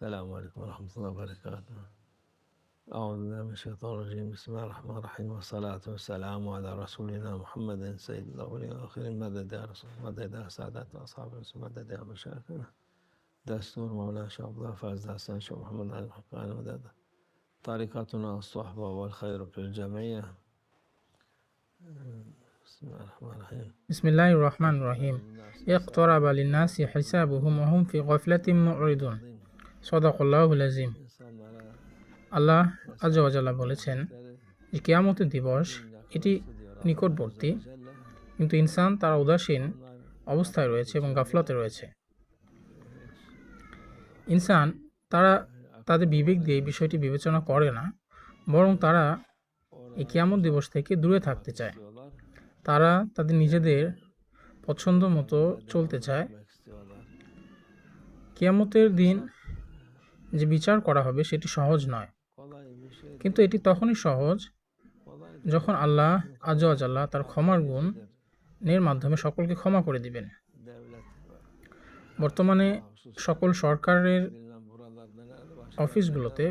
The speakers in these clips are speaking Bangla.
السلام عليكم ورحمة الله وبركاته. أعوذ بالله من الشيطان الرجيم. بسم الله الرحمن الرحيم، والصلاة والسلام على رسولنا محمد سيد الأولين والآخرين. مدد يا رسول، مدد يا سادات أصحاب رسول، مدد يا مشايخنا. دستور مولانا شيخ عبد الله فاز حسن شيخ محمد علي الحقاني. مدد طريقتنا الصحبة والخير في الجميع. بسم الله الرحمن الرحيم. بسم الله الرحمن الرحيم. اقترب للناس حسابهم وهم في غفلة معرضون. সাদাকাল্লাহুল আযীম। আল্লাহ আযজা ওয়া জাল্লা বলেছেন যে কিয়ামতের দিবস এটি নিকটবর্তী, কিন্তু ইনসান তারা উদাসীন অবস্থায় রয়েছে এবং গাফলতে রয়েছে। ইনসান তারা তাদের বিবেক দিয়ে এই বিষয়টি বিবেচনা করে না, বরং তারা এই কিয়ামত দিবস থেকে দূরে থাকতে চায়। তারা তাদের নিজেদের পছন্দ মতো চলতে চায়। কিয়ামতের দিন যে বিচার করা হবে সেটি সহজ নয়, কিন্তু এটি তখনই সহজ যখন আল্লাহ আযজা ওয়া জাল্লা তার ক্ষমার গুণের মাধ্যমে সকলকে ক্ষমা করে দিবেন। বর্তমানে সকল সরকারের অফিসগুলোতে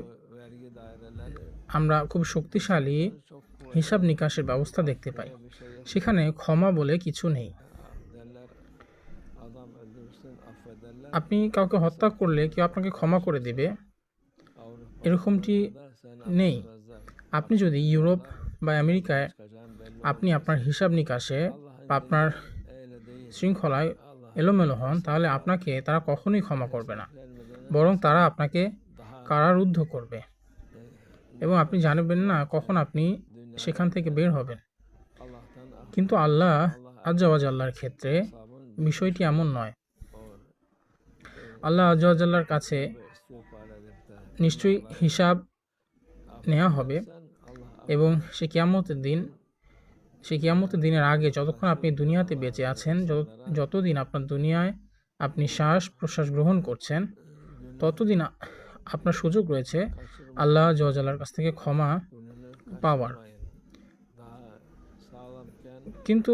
আমরা খুব শক্তিশালী হিসাব নিকাশের ব্যবস্থা দেখতে পাই। সেখানে ক্ষমা বলে কিছু নেই। আপনি কাউকে হত্যা করলে কেউ আপনাকে ক্ষমা করে দিবে, এরকমটি নেই। আপনি যদি ইউরোপ বা আমেরিকায় আপনি আপনার হিসাব নিকাশে বা আপনার শৃঙ্খলায় এলোমেলো হন, তাহলে আপনাকে তারা কখনোই ক্ষমা করবে না, বরং তারা আপনাকে কারারুদ্ধ করবে এবং আপনি জানবেন না কখন আপনি সেখান থেকে বের হবেন। কিন্তু আল্লাহ আযজা ওয়া জাল্লার ক্ষেত্রে বিষয়টি এমন নয়। আল্লাহ আযজা ওয়া জাল্লার কাছে নিশ্চয়ই হিসাব নেওয়া হবে এবং সেই কিয়ামতের দিনের আগে যতক্ষণ আপনি দুনিয়াতে বেঁচে আছেন, যতদিন আপনার দুনিয়ায় আপনি শ্বাস প্রশ্বাস গ্রহণ করছেন, ততদিন আপনার সুযোগ রয়েছে আল্লাহ আযজা ওয়া জাল্লার কাছ থেকে ক্ষমা পাওয়ার। কিন্তু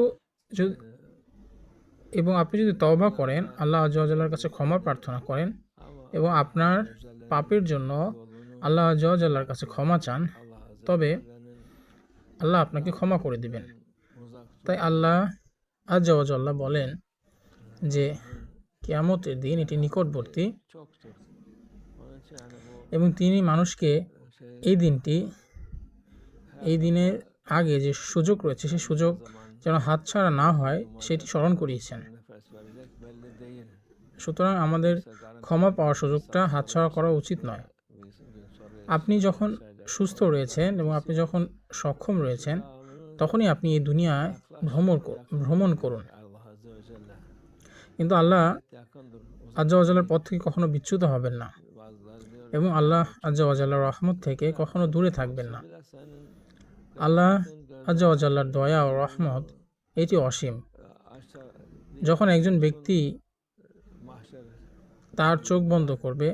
এবং আপনি যদি তওবা করেন, আল্লাহ আযজা ওয়া জাল্লার কাছে ক্ষমা প্রার্থনা করেন এবং আপনার পাপের জন্য আল্লাহ আযজা ওয়া জাল্লার কাছে ক্ষমা চান, তবে আল্লাহ আপনাকে ক্ষমা করে দিবেন। তাই আল্লাহ আযজা ওয়া জাল্লা বলেন যে কিয়ামতের দিন এটি নিকটবর্তী এবং তিনি মানুষকে এই দিনের আগে যে সুযোগ রয়েছে সেই সুযোগ যেন হাতছাড়া না হয় সেটি স্মরণ করিয়েছেন। সুতরাং আমাদের ক্ষমা পাওয়ার সুযোগটা হাতছাড়া করা উচিত নয়। আপনি যখন সুস্থ রয়েছেন এবং আপনি যখন সক্ষম রয়েছেন, তখনই আপনি এই দুনিয়ায় ভ্রমণ করুন। কিন্তু আল্লাহ আযজা ওয়া জাল্লার পথ থেকে কখনো বিচ্যুত হবেন না এবং আল্লাহ আযজা ওয়া জাল্লার রহমত থেকে কখনো দূরে থাকবেন না। আল্লাহ আযজা ওয়া জাল্লার দয়া ও রহমত এটি অসীম। যখন একজন ব্যক্তি তার চোখ বন্ধ করবে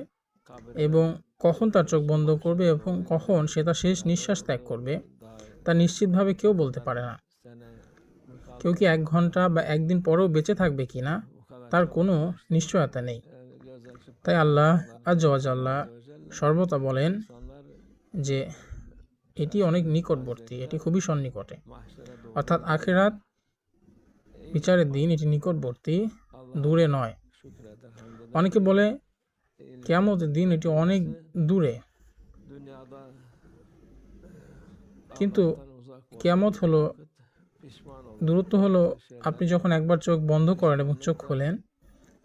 এবং কখন তার চোখ বন্ধ করবে এবং কখন সে তার শেষ নিঃশ্বাস ত্যাগ করবে, তা নিশ্চিতভাবে কেউ বলতে পারে না। কেউ কি 1 ঘন্টা বা 1 দিন পরেও বেঁচে থাকবে কিনা তার কোনো নিশ্চয়তা নেই। তাই আল্লাহ আযজা ওয়া জাল্লা সর্বদা বলেন যে এটি অনেক নিকটবর্তী, এটি খুবই সন্নিকটে, অর্থাৎ আখিরাত বিচারের দিন এটি নিকটবর্তী, দূরে নয়। অনেকে বলে কিয়ামতের দিন এটি অনেক দূরে, কিন্তু কিয়ামত হলো দূরত্ব হলো আপনি যখন একবার চোখ বন্ধ করেন এবং চোখ খোলেন,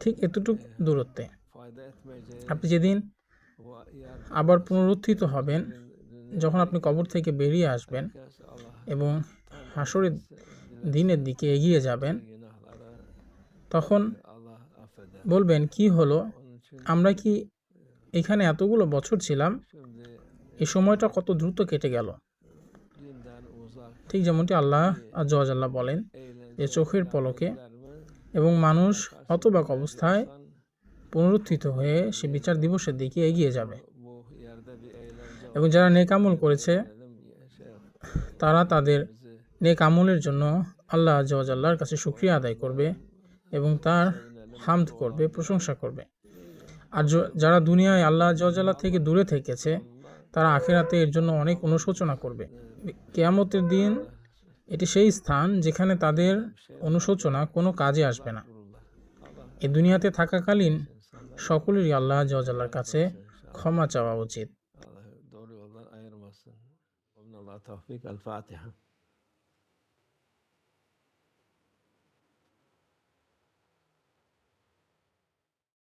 ঠিক এতটুকু দূরত্বে। আপনি যেদিন আবার পুনরুত্থিত হবেন, যখন আপনি কবর থেকে বেরিয়ে আসবেন এবং হাসরের দিনের দিকে এগিয়ে যাবেন, তখন বলবেন কি হলো, আমরা কি এখানে এতগুলো বছর ছিলাম, এই সময়টা কত দ্রুত কেটে গেল। ঠিক যেমনটি আল্লাহ আযজা ওয়া জাল্লা বলেন যে চোখের পলকে এবং মানুষ হতবাক অবস্থায় পুনরুত্থিত হয়ে সে বিচার দিবসের দিকে এগিয়ে যাবে এবং যারা নেক আমল করেছে তারা তাদের নেক আমলের জন্য আল্লাহ আযজা ওয়া জাল্লার কাছে শুকরিয়া আদায় করবে এবং তার হামদ করবে, প্রশংসা করবে। আর যারা দুনিয়ায় আল্লাহ আজ্জাওয়াজাল্লাহ থেকে দূরে থেকেছে তারা আখিরাতে এর জন্য অনেক অনুশোচনা করবে। কিয়ামতের দিন এটি সেই স্থান যেখানে তাদের অনুশোচনা কোনো কাজে আসবে না। এই দুনিয়াতে থাকাকালীন সকলেরই আল্লাহ আজ্জাওয়াজাল্লাহর কাছে ক্ষমা চাওয়া উচিত। هذا دوري والله أير مصر ومن الله توفيق. الفاتحة.